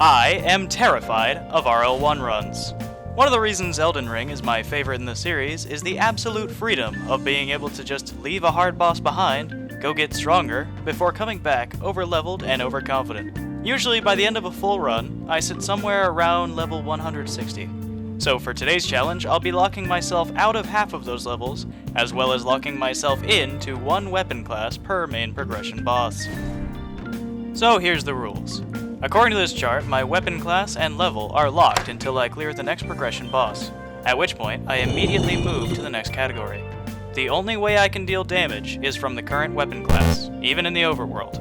I am terrified of RL1 runs. One of the reasons Elden Ring is my favorite in the series is the absolute freedom of being able to just leave a hard boss behind, go get stronger, before coming back over-leveled and overconfident. Usually by the end of a full run, I sit somewhere around level 160. So for today's challenge, I'll be locking myself out of half of those levels, as well as locking myself into one weapon class per main progression boss. So here's the rules. According to this chart, my weapon class and level are locked until I clear the next progression boss, at which point I immediately move to the next category. The only way I can deal damage is from the current weapon class, even in the overworld.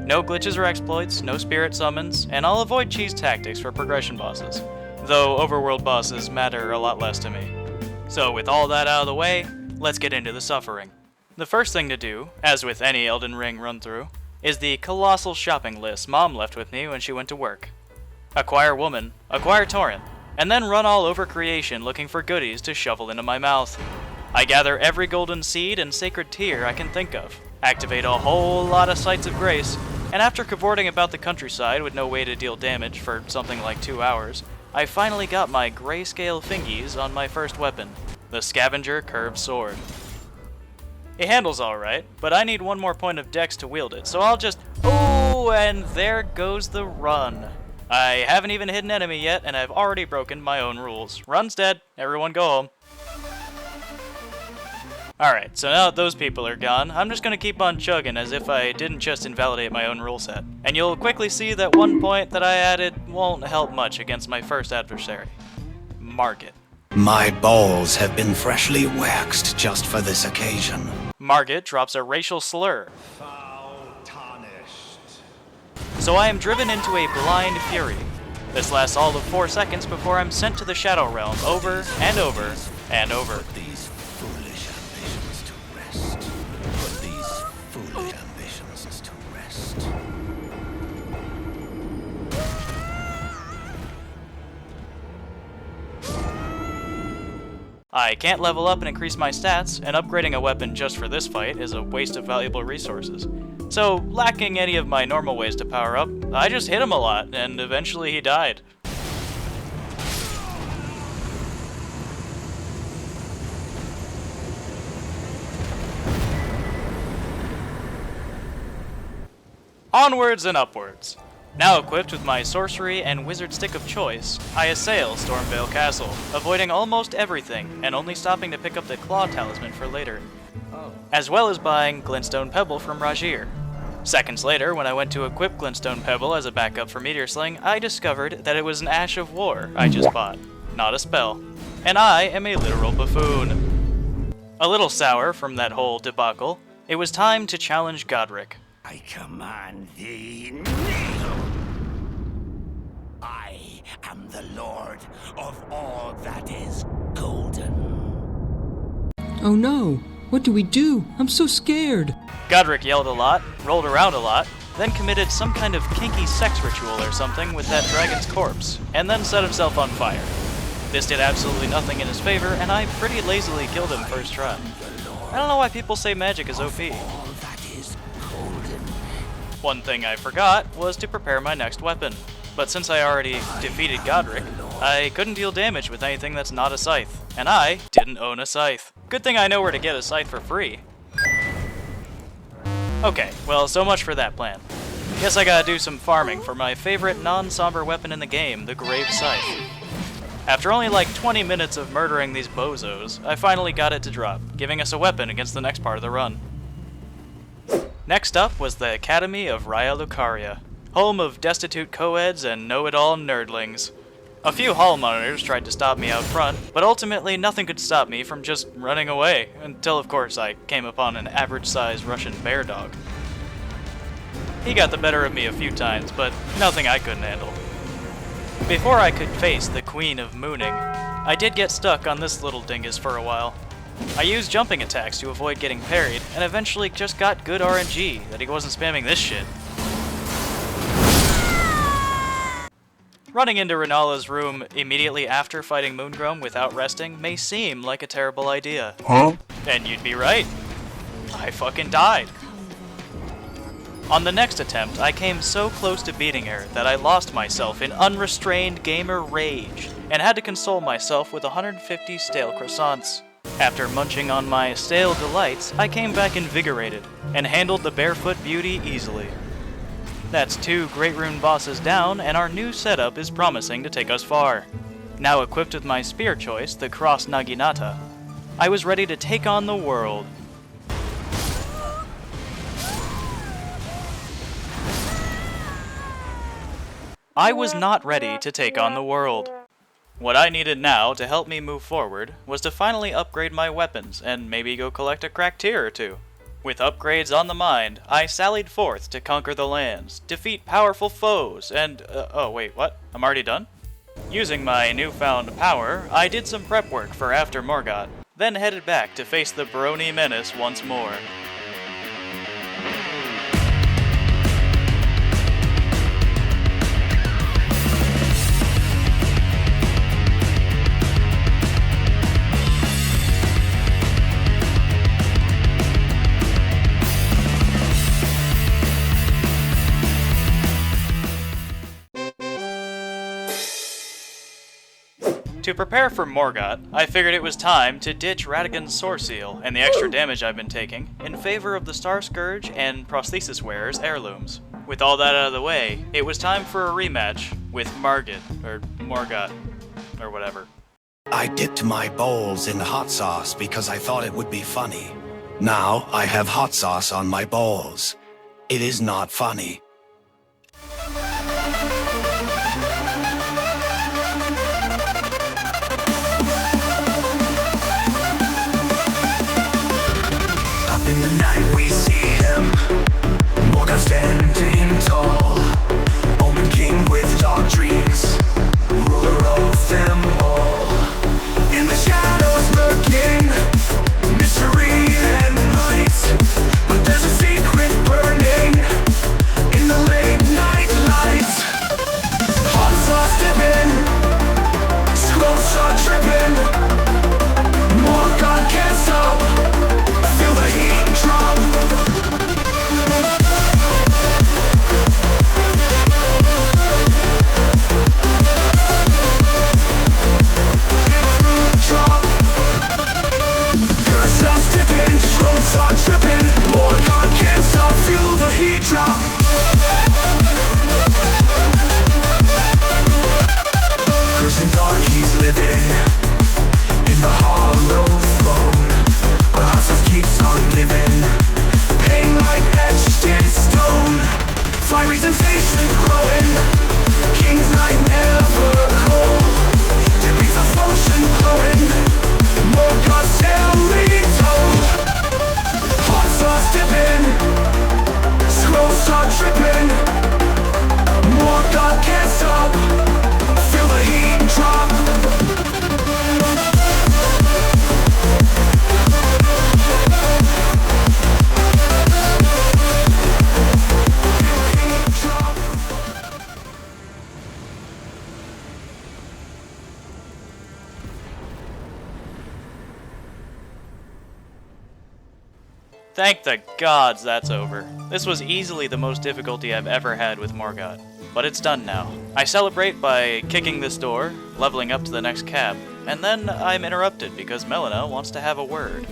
No glitches or exploits, no spirit summons, and I'll avoid cheese tactics for progression bosses, though overworld bosses matter a lot less to me. So with all that out of the way, let's get into the suffering. The first thing to do, as with any Elden Ring run-through, is the colossal shopping list Mom left with me when she went to work. Acquire woman, acquire torrent, and then run all over creation looking for goodies to shovel into my mouth. I gather every golden seed and sacred tear I can think of, activate a whole lot of sites of grace, and after cavorting about the countryside with no way to deal damage for something like 2 hours, I finally got my grayscale fingies on my first weapon, the Scavenger Curved Sword. It handles alright, but I need one more point of dex to wield it, so I'll just... Oh, and there goes the run. I haven't even hit an enemy yet, and I've already broken my own rules. Run's dead. Everyone go home. Alright, so now that those people are gone, I'm just gonna keep on chugging as if I didn't just invalidate my own rule set. And you'll quickly see that one point that I added won't help much against my first adversary. Margit. My balls have been freshly waxed just for this occasion. Margit drops a racial slur. Foul tarnished. So I am driven into a blind fury. This lasts all of 4 seconds before I'm sent to the Shadow Realm over and over and over. Put these foolish ambitions to rest. Put these foolish ambitions to rest. I can't level up and increase my stats, and upgrading a weapon just for this fight is a waste of valuable resources. So, lacking any of my normal ways to power up, I just hit him a lot, and eventually he died. Onwards and upwards. Now equipped with my sorcery and wizard stick of choice, I assail Stormveil Castle, avoiding almost everything and only stopping to pick up the Claw Talisman for later, as well as buying Glintstone Pebble from Rajir. Seconds later, when I went to equip Glintstone Pebble as a backup for Meteor Sling, I discovered that it was an Ash of War I just bought, not a spell, and I am a literal buffoon. A little sour from that whole debacle, it was time to challenge Godrick. I command thee, kneel! I am the Lord of all that is golden. Oh no! What do we do? I'm so scared! Godrick yelled a lot, rolled around a lot, then committed some kind of kinky sex ritual or something with that dragon's corpse, and then set himself on fire. This did absolutely nothing in his favor, and I pretty lazily killed him first try. I don't know why people say magic is OP. One thing I forgot was to prepare my next weapon, but since I already defeated Godrick, I couldn't deal damage with anything that's not a scythe, and I didn't own a scythe. Good thing I know where to get a scythe for free. Okay, well, so much for that plan. Guess I gotta do some farming for my favorite non-somber weapon in the game, the Grave Scythe. After only like 20 minutes of murdering these bozos, I finally got it to drop, giving us a weapon against the next part of the run. Next up was the Academy of Raya Lucaria, home of destitute co-eds and know-it-all nerdlings. A few hall monitors tried to stop me out front, but ultimately nothing could stop me from just running away, until of course I came upon an average-sized Russian bear dog. He got the better of me a few times, but nothing I couldn't handle. Before I could face the Queen of Mooning, I did get stuck on this little dingus for a while. I used jumping attacks to avoid getting parried, and eventually just got good RNG that he wasn't spamming this shit. Running into Renala's room immediately after fighting Moongrom without resting may seem like a terrible idea. Huh? And you'd be right. I fucking died. On the next attempt, I came so close to beating her that I lost myself in unrestrained gamer rage, and had to console myself with 150 stale croissants. After munching on my stale delights, I came back invigorated, and handled the barefoot beauty easily. That's 2 Great Rune bosses down, and our new setup is promising to take us far. Now equipped with my spear choice, the Cross Naginata, I was ready to take on the world. I was not ready to take on the world. What I needed now to help me move forward was to finally upgrade my weapons and maybe go collect a cracked tier or 2. With upgrades on the mind, I sallied forth to conquer the lands, defeat powerful foes, and oh wait, what? I'm already done? Using my newfound power, I did some prep work for after Morgott, then headed back to face the Brony Menace once more. To prepare for Morgott, I figured it was time to ditch Radagon's Sword Seal and the extra damage I've been taking in favor of the Star Scourge and Prosthesis Wearer's heirlooms. With all that out of the way, it was time for a rematch with Margit, or Morgott, or whatever. I dipped my bowls in hot sauce because I thought it would be funny. Now I have hot sauce on my bowls. It is not funny. In the night we see him, Morgott standing tall, Omen king with dark dreams, ruler of them all. In the shadows lurking, mystery and light, but there's a secret burning in the late night light. Hearts are dipping, scrolls are dripping, Morgott can't stop. Feel the heat drop. Drop. Carousels dipping, scrolls are dripping, Morgott can't stop. Feel the heat drop. Cursing dark, he's living in the hollow throne. Our house keeps on living, pain like etched in stone. Fiery sensation growing, king's night never cold. Degrees of motion glowing, Morgott's tale told. Hot sauce dipping, scrolls start dripping, Morgott can't stop. Feel the heat drop. Thank the gods that's over. This was easily the most difficulty I've ever had with Morgott. But it's done now. I celebrate by kicking this door, leveling up to the next cab, and then I'm interrupted because Melina wants to have a word.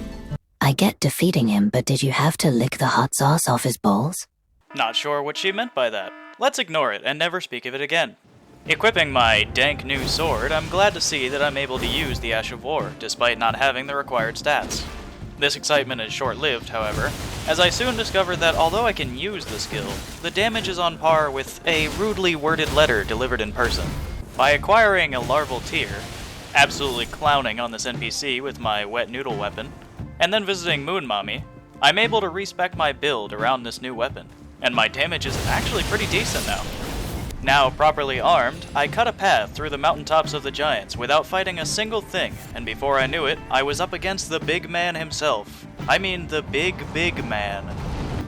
I get defeating him, but did you have to lick the hot sauce off his bowls? Not sure what she meant by that. Let's ignore it and never speak of it again. Equipping my dank new sword, I'm glad to see that I'm able to use the Ash of War, despite not having the required stats. This excitement is short-lived, however, as I soon discovered that although I can use the skill, the damage is on par with a rudely worded letter delivered in person. By acquiring a larval tier, absolutely clowning on this NPC with my wet noodle weapon, and then visiting Moon Mommy, I'm able to respec my build around this new weapon, and my damage is actually pretty decent now. Now properly armed, I cut a path through the mountaintops of the giants without fighting a single thing, and before I knew it, I was up against the big man himself. I mean the big man.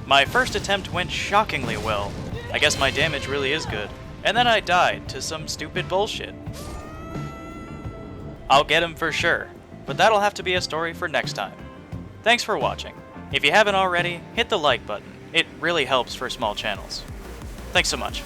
My first attempt went shockingly well. I guess my damage really is good. And then I died to some stupid bullshit. I'll get him for sure, but that'll have to be a story for next time. Thanks for watching. If you haven't already, hit the like button, It really helps for small channels. Thanks so much.